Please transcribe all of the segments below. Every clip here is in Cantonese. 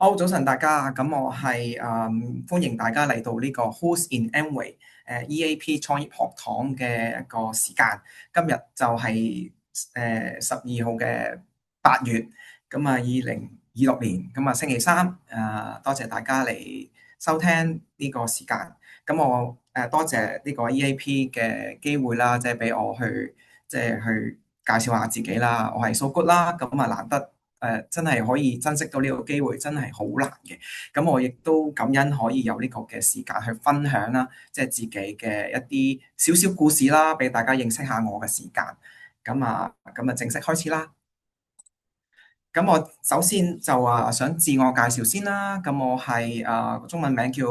好，早晨大家，咁我係歡迎大家嚟到呢個 Who's in Amway EAP 創業學堂嘅一個時間。今日就係12號嘅8月，咁啊2026年，咁啊星期三。多謝大家嚟收聽呢個時間。咁我多謝呢個 EAP 嘅機會啦，即係俾我去去介紹下自己啦。我係 So Good 啦，咁啊難得。真係可以珍惜到呢個機會，真係好難嘅。咁我亦都感恩可以有呢個嘅時間去分享啦，即係自己嘅一啲少少故事啦，俾大家認識下我嘅時間。咁啊，正式開始啦。咁我首先就想自我介紹先啦。咁我係中文名叫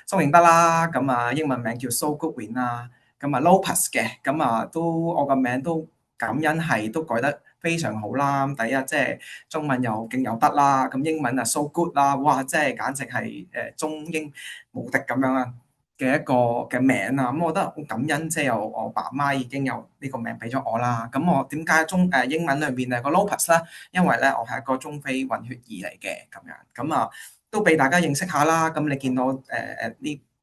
蘇永德啦，咁啊英文名叫 So Goodwin 啦，咁啊 Lopez 嘅，咁啊都我個名都感恩係都改得非常好啦。第一即係中文又勁又得啦，咁英文啊 So Good 啦，哇！即係簡直係中英無敵咁樣啊！嘅一個嘅名啊，咁我覺得好感恩，即係有我爸媽已經有呢個名俾咗我啦。咁我點解英文裏邊係個 Lopez 咧？因為咧我係一個中非混血兒嚟嘅咁樣，咁啊都俾大家認識下啦。咁你見到呢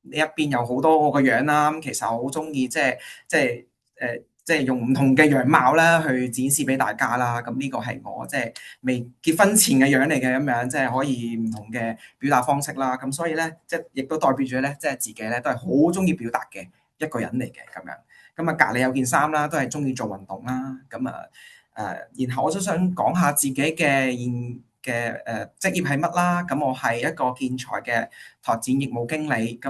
一邊有好多我個樣啦。咁其實我好中意即係用唔同嘅樣貌咧去展示俾大家啦。咁呢個係我即係未結婚前嘅樣嚟嘅咁樣，即係可以唔同嘅表達方式啦。咁所以咧，即係亦都代表住咧，即係自己咧都係好中意表達嘅一個人嚟嘅咁樣。咁啊，隔離有件衫啦，都係中意做運動啦。然後我都想講下自己嘅現嘅職業係乜啦。咁我係一個建材嘅拓展業務經理。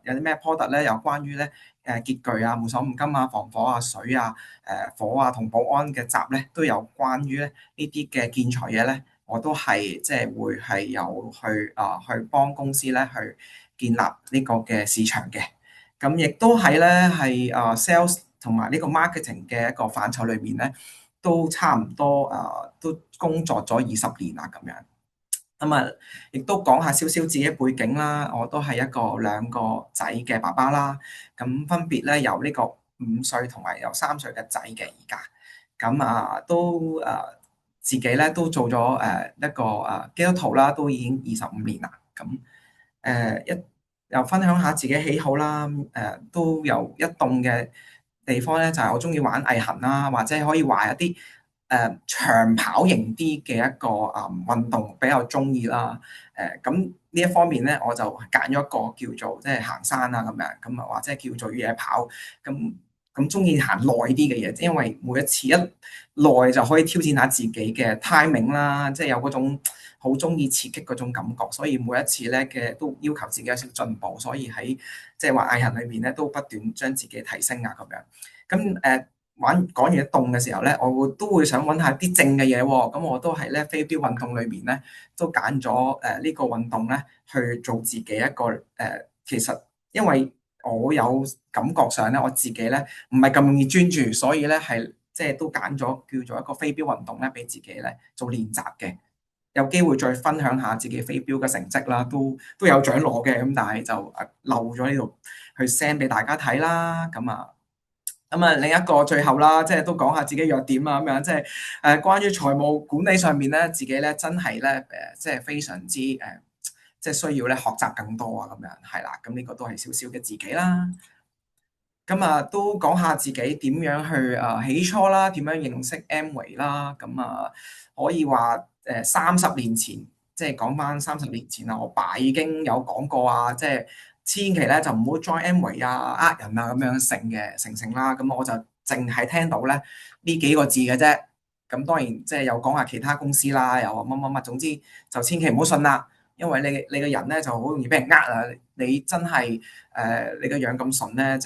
有啲咩 product 咧？有關於咧潔具啊、無鎖五金啊、防火啊、水啊、火啊同保安嘅閘咧，都有關於咧呢啲嘅建材嘢咧，我都係即係會係有去幫公司咧去建立呢個嘅市場嘅。咁亦都係咧係sales 同埋呢個 marketing 嘅一個範疇裏面咧，都差唔多都工作咗20年啦咁樣。亦都講下少少自己背景啦。我都係一個兩個仔嘅爸爸啦。咁分別咧有呢個5歲同埋有3歲嘅仔嘅而家。自己咧都做咗一個基督徒啦，都已經25年啦。又分享下自己喜好啦。都有一棟嘅地方咧，就係我中意玩毅行啦，或者可以話一啲長跑型啲嘅一個運動比較中意啦。咁呢一方面咧，我就揀咗一個叫做即係行山啊咁樣，咁啊或者叫做越野跑。咁中意行耐啲嘅嘢，因為每一次一耐就可以挑戰下自己嘅 timing 啦，即係有嗰種好中意刺激嗰種感覺，所以每一次咧嘅都要求自己有少少進步，所以喺即係話毅行裏面咧都不斷將自己提升啊咁樣。講完一動嘅時候咧，都會想揾下啲靜嘅嘢喎。咁我都係咧飛鏢運動裏面咧都揀咗呢個運動咧去做自己一個其實因為我有感覺上咧我自己咧唔係咁容易專注，所以咧係即係都揀咗叫做一個飛鏢運動咧俾自己咧做練習嘅。有機會再分享下自己飛鏢嘅成績啦，都有獎攞嘅。咁但係就漏咗呢度去 send 俾大家睇啦。另一個最後啦，即係都講下自己弱點啊咁樣，即係關於財務管理上面咧，自己咧真係咧即係非常之即係需要咧學習更多啊咁樣，係啦。咁呢個都係少少嘅自己啦。都講下自己點樣去起初啦，點樣認識 Amway 啦。可以話30年前，即係講翻30年前啦，我爸已經有講過啊，即係千祈咧就唔好 join Amway 啊，呃人啊咁樣成啦。咁我就淨係聽到咧呢幾個字嘅啫。咁當然即係有講下其他公司啦，又話乜乜乜，總之就千祈唔好信啦，因為你個人咧就好容易俾人呃啊。你真係你個樣咁純咧，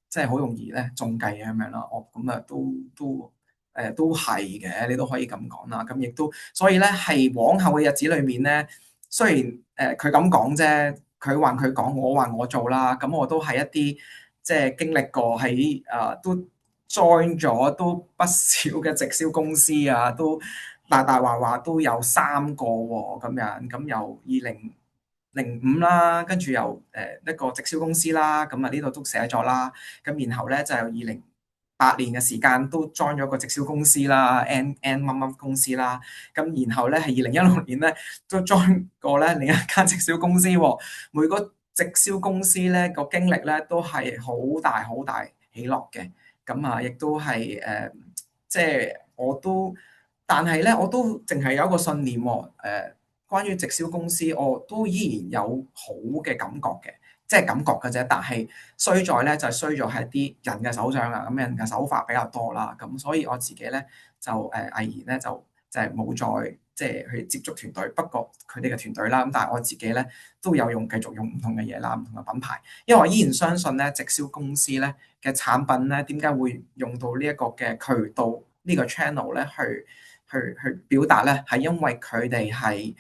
即係好容易咧中計啊咁樣咯。咁啊都係嘅，你都可以咁講啦。咁亦都所以咧係往後嘅日子裏面咧，雖然佢咁講啫，佢話佢講，我話我做啦。咁我都係一啲即係經歷過喺都 join 咗都不少嘅直銷公司啊，都大大話話都有3個喎咁樣。咁由2005啦，跟住又一個直銷公司啦。呢度都寫咗啦。咁然後咧就由2008 8年嘅時間都 join 咗個直銷公司啦，N 乜乜公司啦。咁然後咧係2016年咧都 join 過咧另一間直銷公司喎。每個直銷公司咧個經歷咧都係好大好大起落嘅。咁啊，亦都係即係我都，但係咧我都淨係有一個信念喎。關於直銷公司，我都依然有好嘅感覺嘅，即係感覺嘅啫。但係衰在咧就係衰咗喺啲人嘅手上啊，咁人嘅手法比較多啦。咁所以我自己咧就毅然咧就係冇再即係去接觸團隊。不過佢哋嘅團隊啦，咁但係我自己咧都有繼續用唔同嘅嘢啦，唔同嘅品牌。因為我依然相信咧直銷公司咧嘅產品咧點解會用到呢一個嘅渠道呢個 channel 咧去表達咧，係因為佢哋係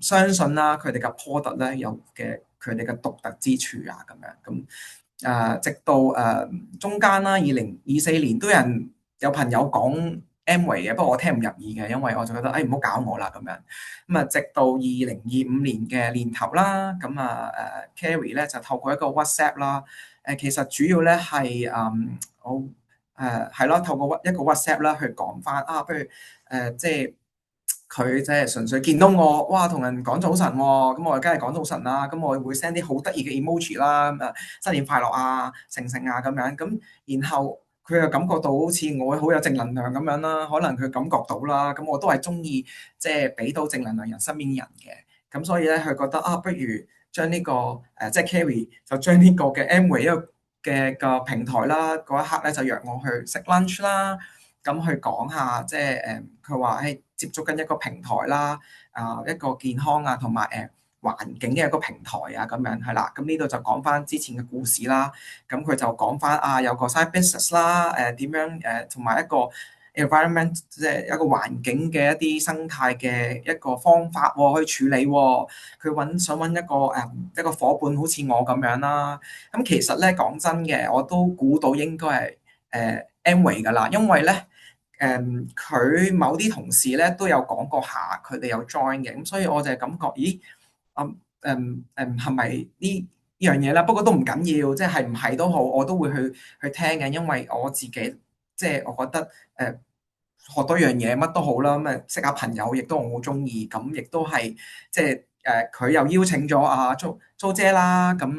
相信啦，佢哋嘅 product 咧有佢哋嘅獨特之處啊，咁樣咁直到中間啦，2024年都有朋友講 Amway 嘅，不過我聽唔入耳嘅，因為我就覺得唔好搞我啦咁樣。咁啊，直到2025年嘅年頭啦，咁Carrie 咧就透過一個 WhatsApp 啦，其實主要咧係我係咯，透過一個 WhatsApp 啦去講翻不如即係。佢即係純粹見到我，哇！同人講早晨喎，咁我梗係講早晨啦。咁我會 send 啲好得意嘅 emoji 啦，新年快樂啊，成啊咁樣。咁然後佢又感覺到好似我好有正能量咁樣啦，可能佢感覺到啦。咁我都係中意即係俾到正能量身邊人嘅。咁所以咧，佢覺得不如將呢個即係 Carrie 就將呢個嘅 Amway 一個嘅平台啦，嗰一刻咧就約我去食 lunch 啦。咁去講下，即係佢話接觸緊一個平台啦，一個健康啊，同埋環境嘅一個平台啊，咁樣係啦。咁呢度就講翻之前嘅故事啦。咁佢就講翻有個 side business 啦，點樣同埋一個 environment，即係一個環境嘅一啲生態嘅一個方法去處理。佢想揾一個夥伴，好似我咁樣啦。咁其實咧講真嘅，我都估到應該係Amway 㗎啦，因為咧。佢某啲同事咧都有講過下，佢哋有 join 嘅，咁所以我就係感覺，咦，係咪呢樣嘢啦？不過都唔緊要，即係唔係都好，我都會去聽嘅，因為我自己即係我覺得學多樣嘢乜都好啦，咁識下朋友亦都我好中意，咁亦都係即係佢又邀請咗蘇姐啦，咁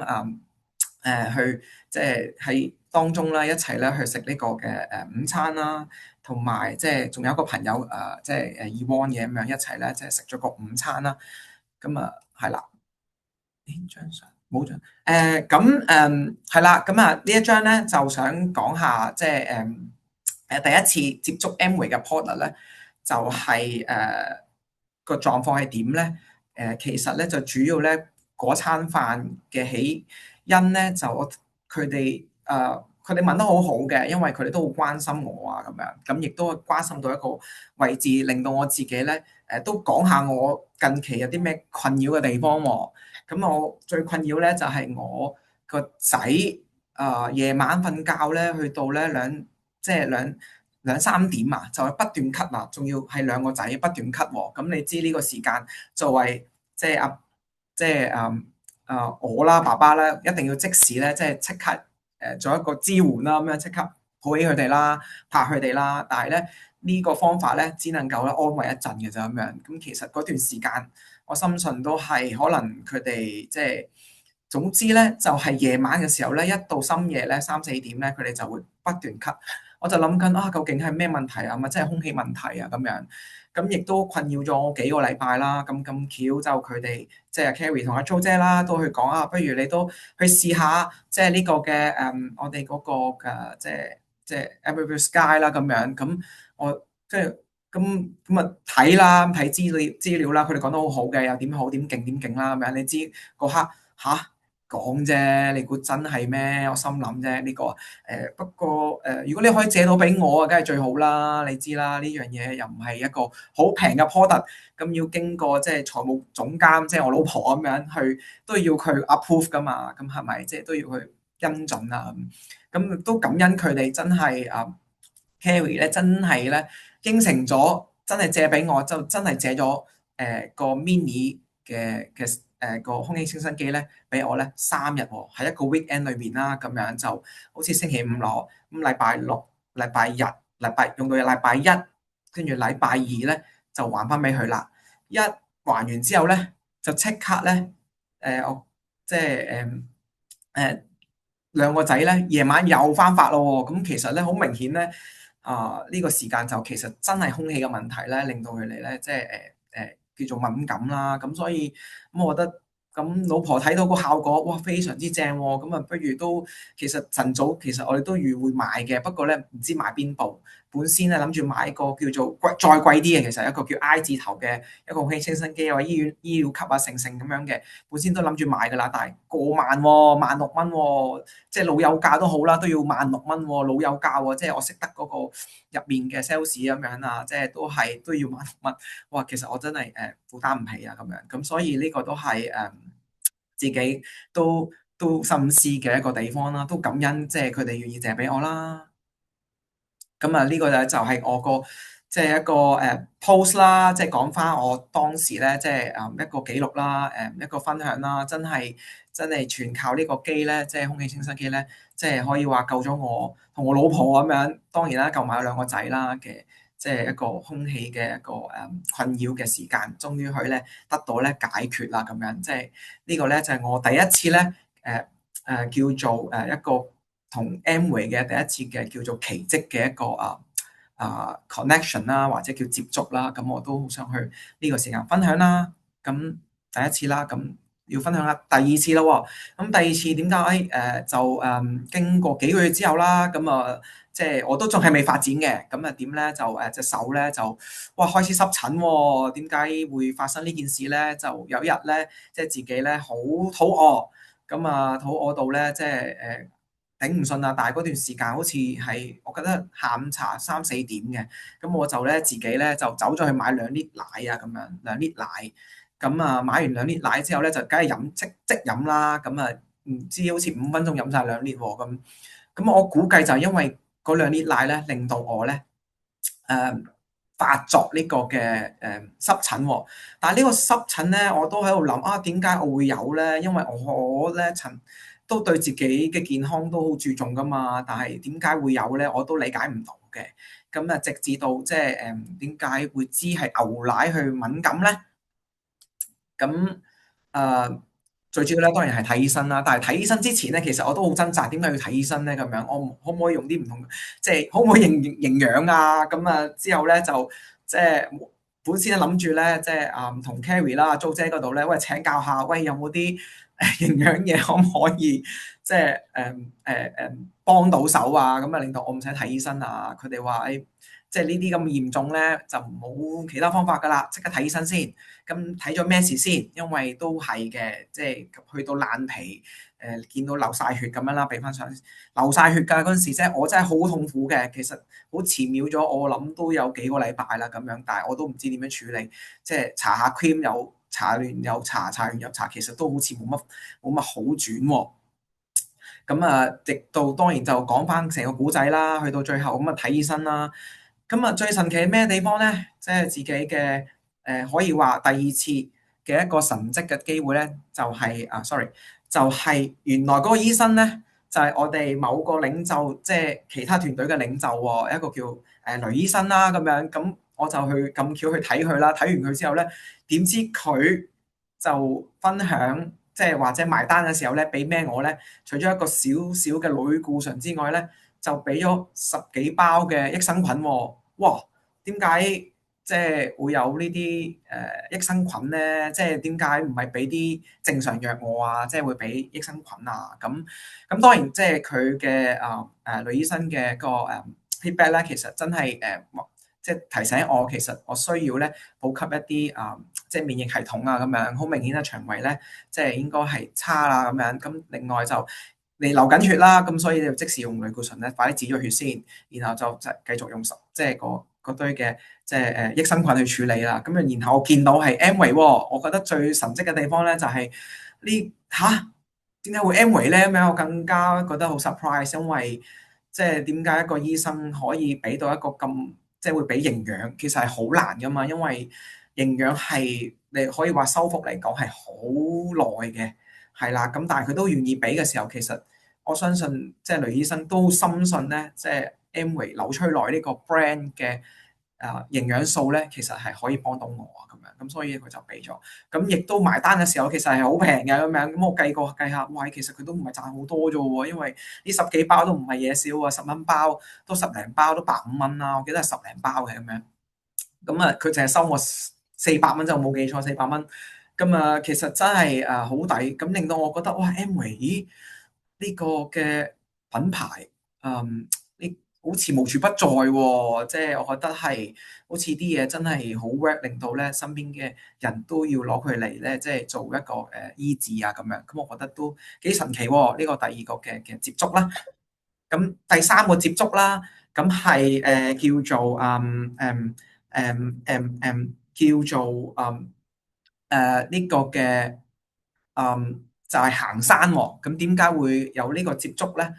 去即係喺當中啦，一齊咧去食呢個嘅午餐啦。同埋即係仲有一個朋友即係Ewan 嘅咁樣一齊咧，即係食咗個午餐啦。咁係啦，呢張相冇張咁係啦。咁呢一張咧就想講下即係第一次接觸 Amway 嘅 product 咧，就係個狀況係點咧？其實咧就主要咧嗰餐飯嘅起因咧就佢哋問得好好嘅，因為佢哋都好關心我啊，咁樣咁亦都關心到一個位置，令到我自己咧都講下我近期有啲咩困擾嘅地方喎。咁我最困擾咧就係我個仔夜晚瞓覺咧，去到咧即係兩三點啊，就係不斷咳啊，仲要係兩個仔不斷咳喎。咁你知呢個時間作為即係即係我啦爸爸啦，一定要即時咧即係即刻。做一個支援啦，咁樣即刻抱起佢哋啦，拍佢哋啦。但係咧呢個方法咧，只能夠咧安慰一陣嘅咋咁樣。咁其實嗰段時間，我深信都係可能佢哋即係總之咧，就係夜晚嘅時候咧，一到深夜咧3、4點咧，佢哋就會不斷咳。我就諗緊究竟係咩問題啊？咪即係空氣問題啊咁樣。咁亦都困擾咗我幾個禮拜啦。咁巧就佢哋即係 Carrie 同阿 Jo 姐啦，都去講不如你都去試下即係呢個嘅我哋嗰個嘅即係 Every Sky 啦咁樣。咁我即係咁睇啦，睇資料啦。佢哋講得好好嘅，又點好點勁啦咁樣。你知嗰刻吓？講啫，你估真係咩？我心諗啫，呢個不過如果你可以借到俾我啊，梗係最好啦。你知啦，呢樣嘢又唔係一個好平嘅 product，咁要經過即係財務總監，即係我老婆咁樣去，都要佢 approve 噶嘛。咁係咪即係都要去跟進啊？咁都感恩佢哋真係Carrie 咧，真係咧應承咗，真係借俾我，就真係借咗個 mini 嘅個空氣清新機咧，俾我咧3日喎，喺一個 weekend 裏面啦，咁樣就好似星期五攞，咁禮拜六禮拜日、用到禮拜一，跟住禮拜二咧就還翻俾佢啦。一還完之後咧，就即刻咧我即係誒兩個仔咧夜晚又翻發咯喎。咁其實咧好明顯咧呢個時間就其實真係空氣嘅問題咧，令到佢哋咧即係叫做敏感啦。咁所以我覺得。咁老婆睇到個效果，哇，非常之正喎！咁啊，不如都其實晨早其實我哋都預會買嘅，不過咧唔知買邊部。本先咧諗住買個叫做再貴啲嘅，其實一個叫 I 字頭嘅一個空氣清新機啊，醫療級啊，成咁樣嘅。本先都諗住買噶啦，但係過萬喎，16,000喎，即係老友價都好啦，都要16,000喎，老友價喎，即係我識得嗰個入面嘅 sales 咁樣啊，即係都要16,000。哇，其實我真係負擔唔起啊咁樣，咁所以呢個都係自己都深思嘅一個地方啦，都感恩即係佢哋願意借俾我啦。咁啊，呢個就係我個即係一個post 啦，即係講翻我當時咧，即係一個記錄啦，一個分享啦，真係全靠呢個機咧，即係空氣清新機咧，即係可以話救咗我同我老婆咁樣。當然啦，救埋兩個仔啦嘅，即係一個空氣嘅一個困擾嘅時間，終於佢咧得到咧解決啦咁樣。即係呢個咧就係我第一次咧叫做一個同 Amway 嘅第一次嘅叫做奇蹟嘅一個connection 啦，或者叫接觸啦，咁我都好想去呢個時間分享啦。咁第一次啦，咁要分享下第二次啦喎。咁第二次點解就經過幾個月之後啦，咁即係我都仲係未發展嘅。咁點咧就隻手咧就哇開始濕疹喎。點解會發生呢件事咧？就有一日咧，即係自己咧好肚餓，咁肚餓到咧即係頂唔順啊！但係嗰段時間好似係我覺得下午茶3-4點嘅，咁我就咧自己咧就走咗去買2 lit 奶啊咁樣2 lit 奶，咁買完2 lit 奶之後咧就梗係飲即飲啦，咁唔知好似5分鐘飲晒2 lit 喎咁我估計就係因為嗰2 lit 奶咧令到我咧發作呢個嘅濕疹喎。但係呢個濕疹咧我都喺度諗啊，點解我會有咧？因為我咧都對自己嘅健康都好注重噶嘛，但係點解會有咧？我都理解唔到嘅。咁直至到即係點解會知係牛奶去敏感咧？咁最主要咧當然係睇醫生啦。但係睇醫生之前咧，其實我都好掙扎，點解要睇醫生咧？咁樣我可唔可以用啲唔同，即係可唔可以營養啊？咁之後咧就即係本身諗住咧，即係同 Carrie 啦、租姐嗰度咧，喂請教下，喂有冇啲營養嘢可唔可以即係幫到手啊？咁令到我唔使睇醫生啊！佢哋話即係呢啲咁嚴重咧，就冇其他方法噶啦，即刻睇醫生先。咁睇咗咩事先？因為都係嘅，即係去到爛皮，見到流晒血咁樣啦，俾翻上流晒血㗎嗰陣時，即係我真係好痛苦嘅。其實好遲秒咗，我諗都有幾個禮拜啦咁樣，但係我都唔知點樣處理，即係搽下 cream 又搽完又搽，搽完又搽，其實都好似冇乜好轉喎。直到當然就講翻成個古仔啦，去到最後睇醫生啦。最神奇係咩地方咧？即係自己嘅可以話第二次嘅一個神蹟嘅機會咧，就係sorry，就係原來嗰個醫生咧，就係我哋某個領袖，即係其他團隊嘅領袖喎，一個叫雷醫生啦咁樣。咁我就咁巧去睇佢啦。睇完佢之後咧，點知佢就分享，即係或者埋單嘅時候咧，俾咩我咧？除咗一個小小嘅類固醇之外咧，就俾咗10幾包嘅益生菌喎。哇！點解即係會有呢啲益生菌咧？即係點解唔係俾啲正常藥我啊？即係會俾益生菌啊？咁當然即係佢嘅女醫生嘅個feedback 咧，其實真係即係提醒我，其實我需要咧補給一啲即係免疫系統啊咁樣。好明顯咧，腸胃咧即係應該係差啦咁樣。咁另外就你流緊血啦，咁所以就即時用類固醇咧，快啲止咗血先，然後就繼續用即係嗰堆嘅即係益生菌去處理啦。然後我見到係 Amway 喎，我覺得最神蹟嘅地方咧就係點解會 Amway 咧？咁樣我更加覺得好 surprise，因為即係點解一個醫生可以俾到一個咁即係會俾營養，其實係好難噶嘛，因為營養係你可以話修復嚟講係好耐嘅，係啦。咁但係佢都願意俾嘅時候，其實我相信即係雷醫生都深信咧，即係 Amway 紐崔萊呢個 brand 嘅營養素咧，其實係可以幫到我啊咁樣，咁所以佢就俾咗，咁亦都埋單嘅時候其實係好平嘅咁樣，咁我計下，哇，其實佢都唔係賺好多啫喎，因為呢十幾包都唔係嘢少喎，10蚊包都十零包都150蚊啦，我記得係十零包嘅咁樣，咁佢淨係收我400蚊，就冇記錯400蚊，咁其實真係好抵，咁令到我覺得哇 Amway 咦呢個嘅品牌，呢好似無處不在喎，即係我覺得係好似啲嘢真係好 work，令到咧身邊嘅人都要攞佢嚟咧，即係做一個醫治啊咁樣，咁我覺得都幾神奇喎，呢個第二個嘅接觸啦。咁第三個接觸啦，咁係叫做叫做呢個嘅就係行山喎。咁點解會有呢個接觸咧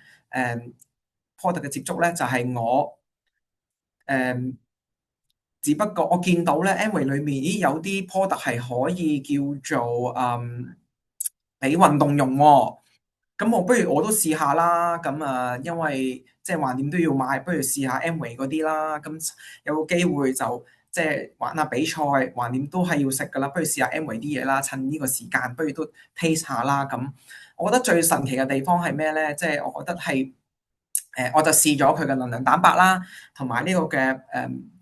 ？product 嘅接觸咧，就係我誒，只不過我見到咧，Amway 裏面咦有啲 product 係可以叫做俾運動用喎。咁我不如我都試下啦，咁因為即係橫掂都要買，不如試下 Amway 嗰啲啦。咁有個機會就即係玩下比賽，橫掂都係要食噶啦，不如試下 Amway 啲嘢啦。趁呢個時間，不如都 taste 下啦。咁我覺得最神奇嘅地方係咩咧？即係我覺得係我就試咗佢嘅能量蛋白啦，同埋呢個嘅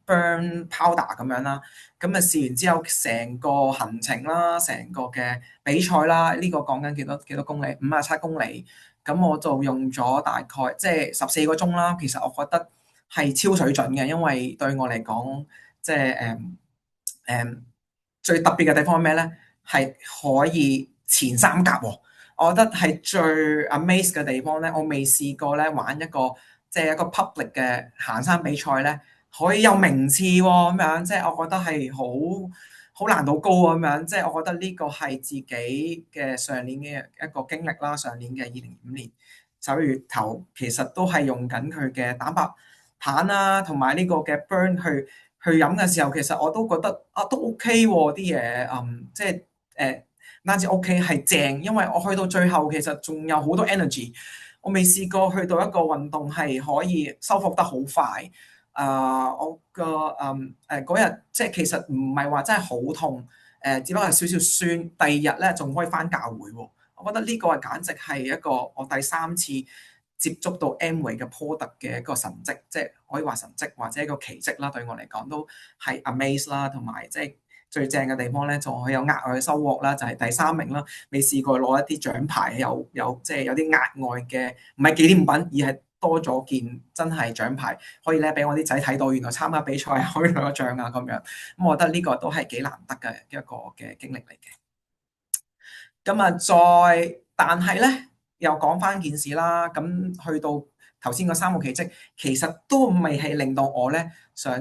burn powder 咁樣啦。咁試完之後，成個行程啦，成個嘅比賽啦，呢個講緊幾多公里？57公里。咁我就用咗大概即係14個鐘啦。其實我覺得係超水準嘅，因為對我嚟講，即係最特別嘅地方係咩咧？係可以前三甲喎。我覺得係最 amaze 嘅地方咧，我未試過咧玩一個即係一個 public 嘅行山比賽咧，可以有名次喎咁樣，即係我覺得係好難度高咁樣，即係我覺得呢個係自己嘅上年嘅一個經歷啦。上年嘅2005年11月頭，其實都係用緊佢嘅蛋白棒啦，同埋呢個嘅 burn 去飲嘅時候，其實我都覺得都 OK 喎啲嘢，即係唔單止 OK 係正，因為我去到最後其實仲有好多 energy，我未試過去到一個運動係可以收復得好快。我個嗰日即係其實唔係話真係好痛，只不過係少少酸。第二日咧仲可以返教會喎。我覺得呢個係簡直係一個我第三次接觸到 Amway 嘅 product 嘅一個神蹟，即係可以話神蹟或者一個奇蹟啦。對我嚟講都係 amaze 啦，同埋即係最正嘅地方咧，仲可以有額外嘅收穫啦，就係第3名啦。未試過攞一啲獎牌，有即係有啲額外嘅，唔係紀念品，而係多咗件真係獎牌，可以咧俾我啲仔睇到，原來參加比賽可以攞個獎啊咁樣。咁我覺得呢個都係幾難得嘅一個嘅經歷嚟嘅。咁但係咧，又講翻件事啦。咁去到頭先嗰3個奇蹟，其實都未係令到我咧想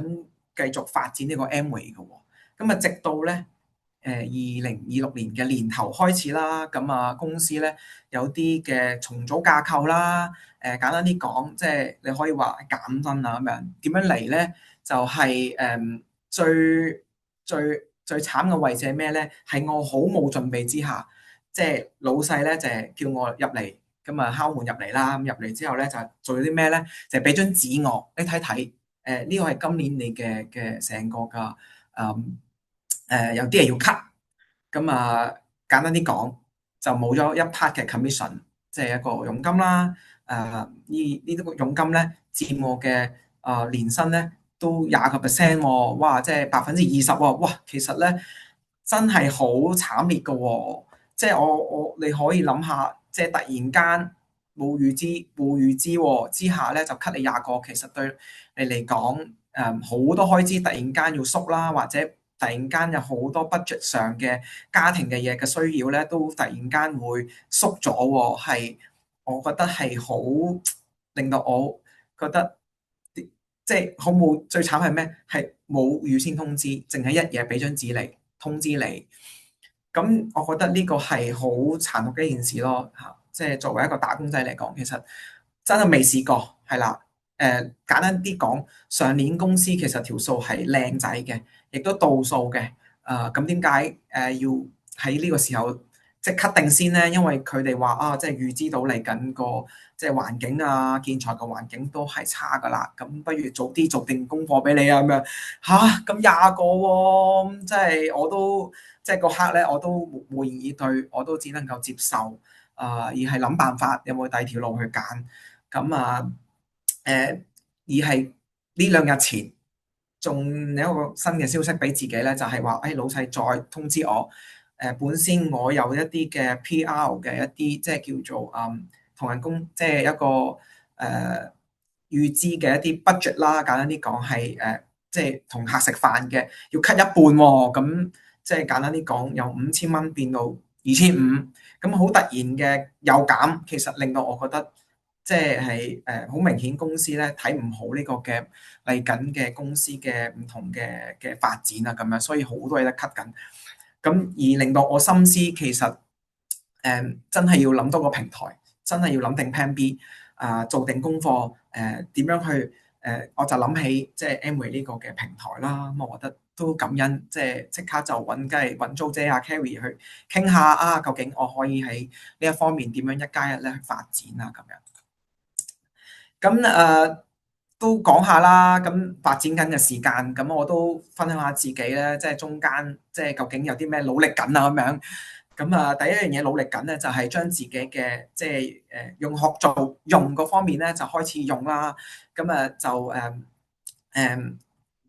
繼續發展呢個 Amway 嘅喎。咁直到咧2026年嘅年頭開始啦，咁公司咧有啲嘅重組架構啦。簡單啲講，即係你可以話減薪啊咁樣。點樣嚟咧？就係最慘嘅位置係咩咧？係我好冇準備之下。即係老細咧就係叫我入嚟，咁敲門入嚟啦。咁入嚟之後咧就做咗啲咩咧？就俾張紙我，你睇睇。呢個係今年你嘅成個嘅有啲嘢要 cut。咁簡單啲講，就冇咗一 part 嘅 commission，即係一個佣金啦。呢個佣金咧佔我嘅年薪咧都20%喎。哇！即係20%喎。哇！其實咧真係好慘烈㗎喎。即係你可以諗下，即係突然間冇預知之下咧，就 cut 你20個，其實對你嚟講，好多開支突然間要縮啦，或者突然間有好多 budget 上嘅家庭嘅嘢嘅需要咧，都突然間會縮咗喎。係我覺得係好令到我覺得即係好冇，最慘係咩？係冇預先通知，淨係一夜俾張紙嚟通知你。咁我覺得呢個係好殘酷嘅一件事咯嚇，即係作為一個打工仔嚟講，其實真係未試過，係啦。簡單啲講，上年公司其實條數係靚仔嘅，亦都到數嘅。咁點解要喺呢個時候即係 cut 定先咧，因為佢哋話啊，即係預知到嚟緊個即係環境啊，建材嘅環境都係差噶啦，咁不如早啲做定功課俾你啊咁樣嚇，咁廿個喎，即係我都即係嗰刻咧，我都無言以對，我都只能夠接受而係諗辦法有冇第二條路去揀，咁而係呢2日前。仲有一個新嘅消息俾自己咧，就係話，誒老細再通知我，本身我有一啲嘅 PR 嘅一啲，即係叫做同人工，即係一個預支嘅一啲 budget 啦，簡單啲講係即係同客食飯嘅，要 cut 一半喎，咁即係簡單啲講，由5000蚊變到2500，咁好突然嘅有減，其實令到我覺得。即係好明顯公司咧睇唔好呢個嘅嚟緊嘅公司嘅唔同嘅發展啊咁樣，所以好多嘢都 cut 緊。咁而令到我心思其實真係要諗多個平台，真係要諗定 Plan B 做定功課點樣去我就諗起即係 Amway 呢個嘅平台啦。咁我覺得都感恩，即刻就揾租姐啊 Carrie 去傾下啊，究竟我可以喺呢一方面點樣一加一咧去發展啊咁樣。咁都講下啦，咁發展緊嘅時間，咁我都分享下自己咧，即係中間即係究竟有啲咩努力緊啊咁樣。咁第一樣嘢努力緊咧，就係將自己嘅即係用學做用嗰方面咧，就開始用啦。咁就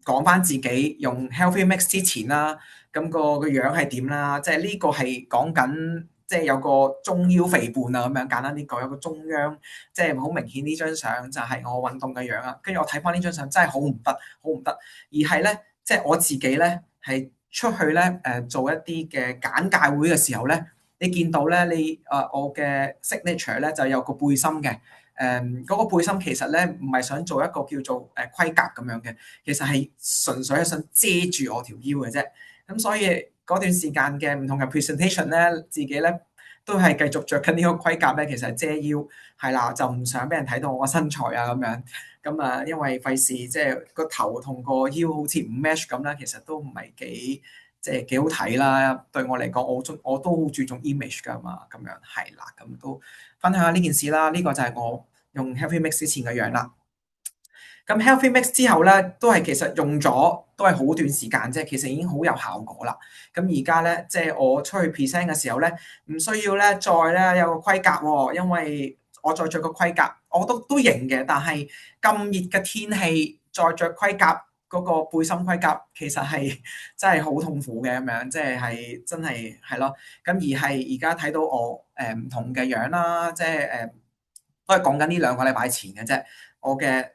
講翻自己用 Healthy Mix 之前啦，咁個樣係點啦？即係呢個係講緊。即係有個中腰肥胖啊，咁樣簡單啲講，有個中央，即係好明顯呢張相就係我運動嘅樣啊。跟住我睇翻呢張相真係好唔得，好唔得。而係咧，即係我自己咧係出去咧做一啲嘅簡介會嘅時候咧，你見到咧我嘅 signature 咧就有個背心嘅。嗰個背心其實咧唔係想做一個叫做盔甲咁樣嘅，其實係純粹係想遮住我條腰嘅啫。咁所以嗰段時間嘅唔同嘅 presentation 咧，自己咧都係繼續着緊呢個盔甲咧，其實係遮腰，係啦，就唔想俾人睇到我個身材啊咁樣。咁因為費事即係個頭同個腰好似唔 match 咁啦，其實都唔係幾好睇啦。對我嚟講，我都好注重 image 噶嘛，咁樣係啦，咁都分享下呢件事啦。呢個就係我用 Healthy Mix 之前嘅樣啦。咁 Healthy Mix 之後咧，都係其實用咗都係好短時間啫，其實已經好有效果啦。咁而家咧，即係我出去 present 嘅時候咧，唔需要咧再咧有個盔甲喎，因為我再着個盔甲，我都型嘅。但係咁熱嘅天氣，再着盔甲嗰個背心盔甲，其實係真係好痛苦嘅咁樣，即係真係係咯。咁而係而家睇到我唔同嘅樣啦，即係都係講緊呢2個禮拜前嘅啫，我嘅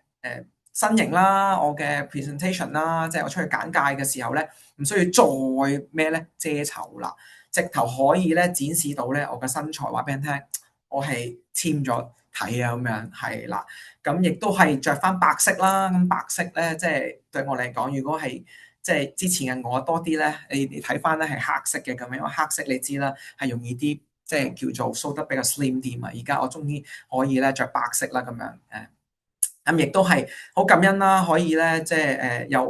身形啦，我嘅 presentation 啦，即係我出去簡介嘅時候咧，唔需要再咩咧遮醜啦，直頭可以咧展示到咧我嘅身材，話俾人聽，我係簽咗體啊咁樣，係啦，咁亦都係着翻白色啦，咁白色咧即係對我嚟講，如果係即係之前嘅我多啲咧，你睇翻咧係黑色嘅咁樣，因為黑色你知啦，係容易啲即係叫做 show 得比較 slim 啲嘛，而家我終於可以咧着白色啦咁樣咁亦都係好感恩啦，可以咧即係又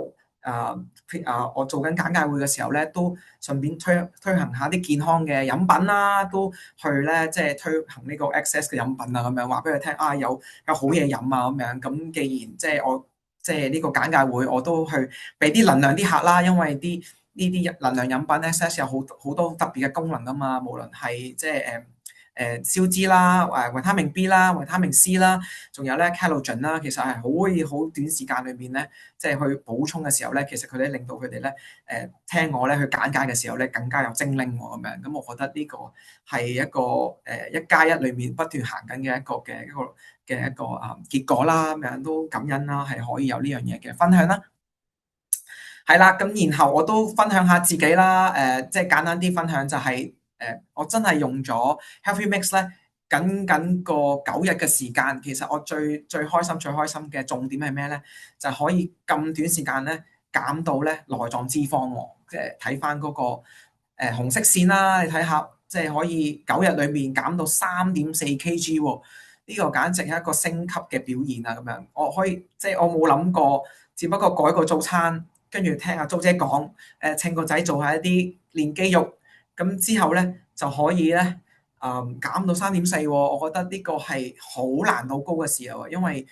我做緊簡介會嘅時候咧，都順便推行下啲健康嘅飲品啦，都去咧即係推行呢個 access 嘅飲品啊，咁樣話俾佢聽啊，有好嘢飲啊咁樣。咁既然即係我即係呢個簡介會，我都去俾啲能量啲客啦，因為呢啲能量飲品 access 有好多特別嘅功能啊嘛，無論係即係消脂啦、維他命 B 啦、維他命 C 啦，仲有咧 collagen 啦，其實係可以好短時間裏面咧，即係去補充嘅時候咧，其實佢哋令到佢哋咧聽我咧去簡介嘅時候咧，更加有精靈喎咁樣。咁我覺得呢個係一個1+1裏面不斷行緊嘅一個結果啦，咁樣都感恩啦，係可以有呢樣嘢嘅分享啦。係啦，咁然後我都分享下自己啦，即係簡單啲分享就係我真係用咗 Healthy Mix 咧，僅個9日嘅時間，其實我最開心嘅重點係咩咧？就係可以咁短時間咧減到咧內臟脂肪喎，即係睇翻嗰個紅色線啦，你睇下，即係可以9日裡面減到3.4kg 喎，呢個簡直係一個升級嘅表現啊！咁樣我可以即係我冇諗過，只不過改個早餐。跟住聽阿租姐講，請個仔做下一啲練肌肉，咁之後咧就可以咧減到3.4喎，我覺得呢個係好難度高嘅時候啊，因為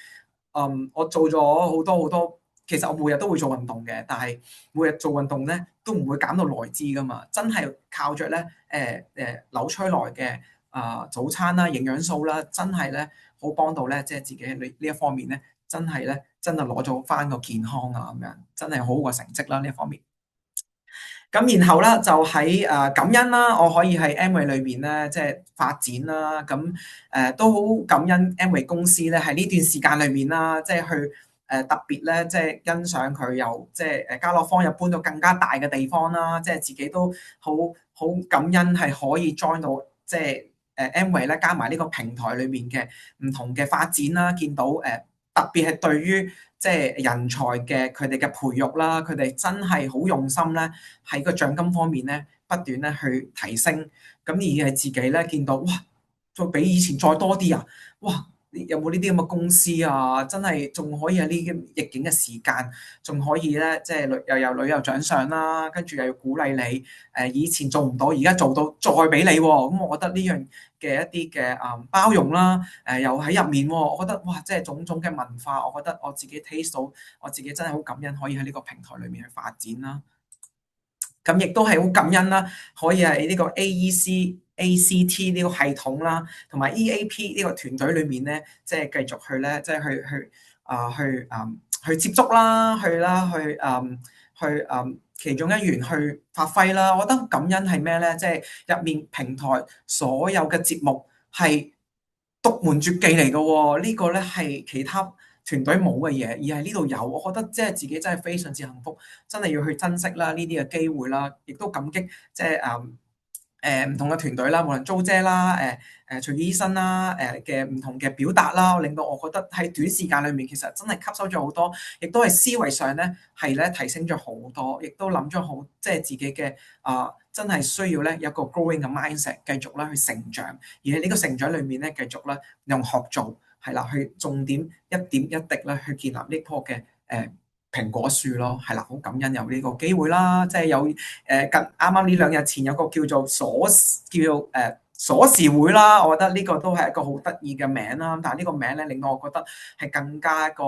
我做咗好多好多，其實我每日都會做運動嘅，但係每日做運動咧都唔會減到內脂噶嘛，真係靠着咧紐崔萊嘅早餐啦、營養素啦，真係咧好幫到咧，即係自己呢一方面咧，真係咧真係攞咗翻個健康啊咁樣，真係好個成績啦呢一方面。咁然後咧就喺感恩啦，我可以喺 Amway 裏邊咧即係發展啦，咁都好感恩 Amway 公司咧喺呢段時間裏面啦，即係去特別咧即係欣賞佢又即係家樂芳又搬到更加大嘅地方啦，即係自己都好好感恩係可以 join 到即係Amway 咧加埋呢個平台裏面嘅唔同嘅發展啦，見到特別係對於即係人才嘅佢哋嘅培育啦，佢哋真係好用心咧，喺個獎金方面咧不斷咧去提升，咁而係自己咧見到哇，再比以前再多啲啊！哇，有冇呢啲咁嘅公司啊？真係仲可以喺呢啲逆境嘅時間，仲可以咧即係又有旅遊獎賞啦，跟住又要鼓勵你以前做唔到，而家做到再俾你喎。咁我覺得呢樣嘅一啲嘅包容啦，又喺入面喎，我覺得哇，即係種種嘅文化，我覺得我自己 taste 到，我自己真係好感恩可以喺呢個平台裏面去發展啦。咁亦都係好感恩啦，可以喺呢個 AEC、ACT 呢個系統啦，同埋 EAP 呢個團隊裏面咧，即係繼續去咧，即係去接觸啦，其中一員去發揮啦。我覺得感恩係咩咧？即係入面平台所有嘅節目係獨門絕技嚟嘅喎，呢個咧係其他團隊冇嘅嘢，而係呢度有。我覺得即係自己真係非常之幸福，真係要去珍惜啦呢啲嘅機會啦，亦都感激即係唔同嘅團隊啦，無論租姐啦、徐醫生啦、嘅唔同嘅表達啦，令到我覺得喺短時間裏面其實真係吸收咗好多，亦都係思維上咧係咧提升咗好多，亦都諗咗好即係自己嘅真係需要咧有一個 growing 嘅 mindset，繼續咧去成長，而喺呢個成長裏面咧繼續咧用學做係啦，去重點一點一滴咧去建立呢棵嘅蘋果樹咯，係啦，好感恩有呢個機會啦，即係有近啱啱呢2日前有個叫做鎖匙會啦，我覺得呢個都係一個好得意嘅名啦。但係呢個名咧令到我覺得係更加一個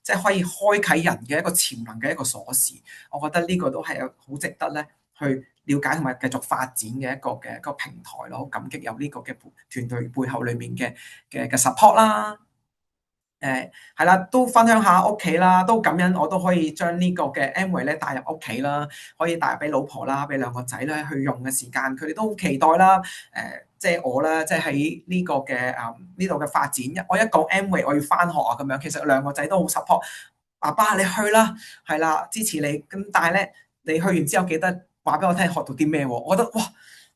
即係可以開啟人嘅一個潛能嘅一個鎖匙。我覺得呢個都係好值得咧去了解同埋繼續發展嘅一個平台咯。好感激有呢個嘅團隊背後裡面嘅 support 啦。係啦，都分享下屋企啦，都感恩我都可以將呢個嘅 Amway 咧帶入屋企啦，可以帶入俾老婆啦，俾兩個仔咧去用嘅時間，佢哋都好期待啦。即係我咧，即係喺呢個嘅呢度嘅發展，我一講 Amway 我要翻學啊咁樣，其實兩個仔都好 support，爸爸你去啦，係啦，支持你。咁但係咧，你去完之後記得話俾我聽學到啲咩喎？我覺得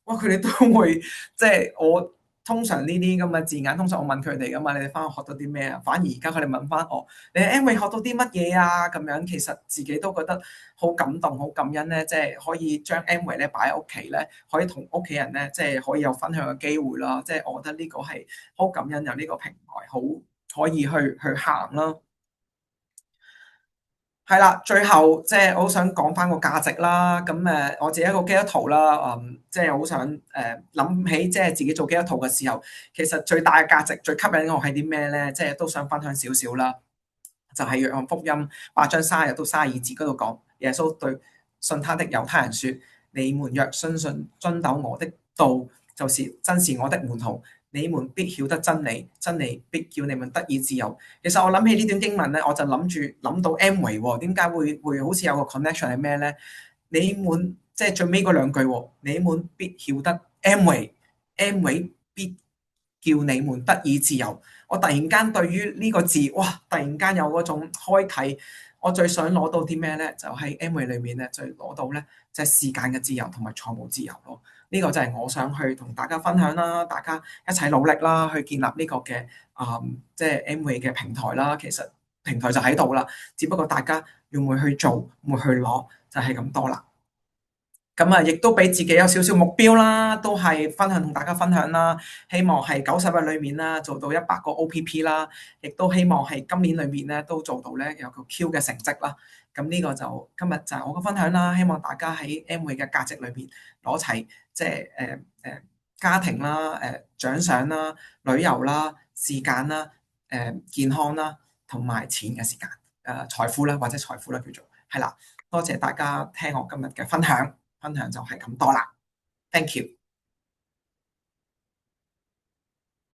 哇，佢哋都會即係我。通常呢啲咁嘅字眼，通常我問佢哋噶嘛，你哋翻學學到啲咩啊？反而而家佢哋問翻我，你喺 Amway 學到啲乜嘢啊？咁樣其實自己都覺得好感動、好感恩咧，即係可以將 Amway 咧擺喺屋企咧，可以同屋企人咧，即係可以有分享嘅機會啦。即係我覺得呢個係好感恩有呢個平台，好可以去行啦。係啦，最後即係我好想講翻個價值啦。咁我自己一個基督徒啦，即係好想諗起即係自己做基督徒嘅時候，其實最大嘅價值、最吸引我係啲咩咧？即係都想分享少少啦。就係約翰福音8章30到32節嗰度講，耶穌對信他的猶太人說：你們若相信遵守我的道，真是我的門徒。你們必曉得真理，真理必叫你們得以自由。其實我諗起呢段經文咧，我就諗到 Amway 喎，點解會好似有個 connection 係咩咧？你們即係最尾嗰兩句喎，你們必曉得 Amway 必叫你們得以自由。我突然間對於呢個字，哇！突然間有嗰種開啓。我最想攞到啲咩咧？就喺 Amway 裏面咧，最攞到咧就係時間嘅自由同埋財務自由咯。呢個就係我想去同大家分享啦，大家一齊努力啦，去建立呢個嘅即係 Amway 嘅平台啦。其實平台就喺度啦，只不過大家會唔會去做，會唔會去攞，就係咁多啦。咁啊，亦都俾自己有少少目標啦，都係同大家分享啦。希望係90日裏面啦，做到100個 OPP 啦，亦都希望係今年裏面咧都做到咧有個 Q 嘅成績啦。咁呢個就今日就係我嘅分享啦。希望大家喺 Amway 嘅價值裏面攞齊，即係家庭啦、獎賞啦、旅遊啦、時間啦、健康啦，同埋錢嘅時間，財富啦或者財富啦叫做係啦。多謝大家聽我今日嘅分享。分享就係咁多啦，thank you。